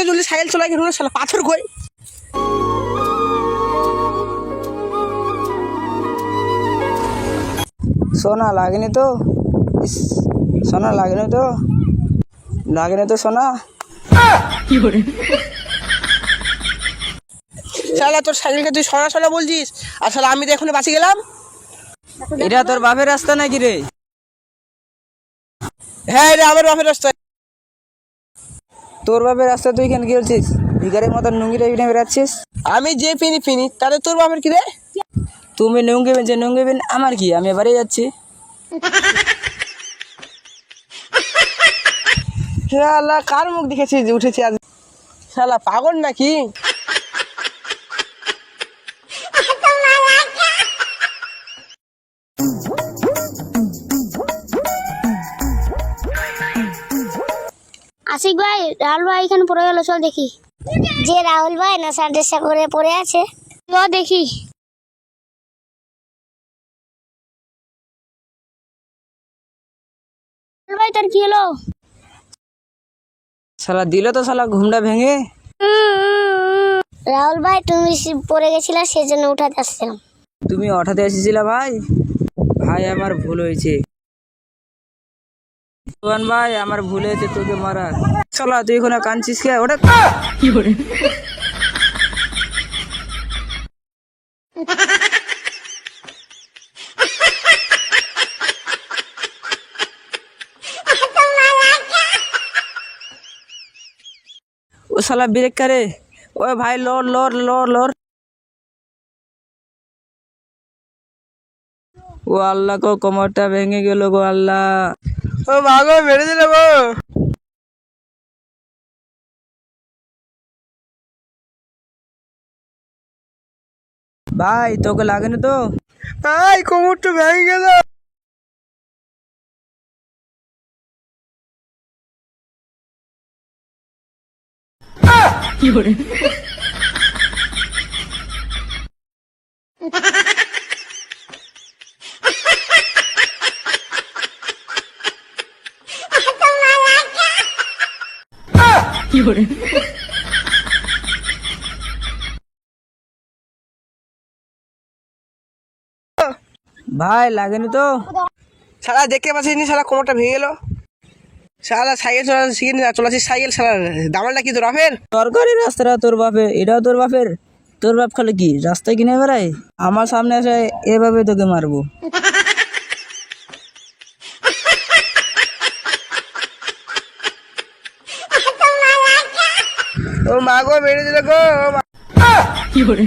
জলদি সাইকেল চলাই কেন শালা পাথর কই সোনা লাগেনি তো? ইস, সোনা লাগেনি তো? লাগেনি তো সোনা? শালা তোর সাইকেলকে তুই সোনা সোনা বলছিস আর শালা আমি তো এখনই বাঁচি গেলাম। এটা তোর বাপের রাস্তা নাকি রে? হ্যাঁ রে আমার বাপের রাস্তায়। তোর বাপের রাস্তা তুই কেন গেলছিস? ভিখারির মতন নুঙ্গি টাইপে বেড়াচ্ছিস। আমি যে পিনি তাহলে তোর বাপের কি রে? তুমি নুঙ্গি বেঁচে নুঙ্গি বেন, আমার কি? আমি এবারে যাচ্ছি। শালা কার মুখ দেখেছিস যে উঠেছি আজ? শালা পাগল নাকি? আশিক ভাই, রাহুল ভাই এখানে পড়ে গেল, চল দেখি। যে রাহুল ভাই নেশা টেশা করে পড়ে আছে, চল দেখি। রাহুল ভাই তোর কি হলো? শালা দিল তো শালা ঘুমটা ভেঙে। রাহুল ভাই তুমি পড়ে গেছিলা, সেই জন্য উঠাতে আসছিলাম। তুমি ওঠাতে এসেছিলা ভাই? ভাই আমার ভুল হয়েছে। সোহান ভাই আমার ভুল হয়েছে তোকে মারা। শালা তুই এখানে কাঁদছিস কে? ওটা কি করে? ও শালা ব্রেক করে। ও ভাই লড় লড় লড় লড়। ও আল্লাহ গো, কোমরটা ভেঙে গেল গো আল্লাহ। ও মা গো, মেরে দিল গো। ভাই তোকে লাগেনি তো? আই কোমরটা ভেঙে গেল। কি করে? কি করে? ভাই লাগেনি তো? শালা দেখতে পাচ্ছিস নি শালা কোমরটা ভেঙে গেল। শালা সাইকেল চলাতে শিখিনি না, চলাচ্ছিস সাইকেল। শালা দামালটা কি তোর বাপের? সরকারি রাস্তাটা তোর বাপের, এটাও তোর বাপের। তোর বাপ খালে কি রাস্তায় কিনে বেড়ায়? আমার সামনে এসে এভাবে তোকে মারবো। ও মা গো, মেরে দিল গো। কি করে?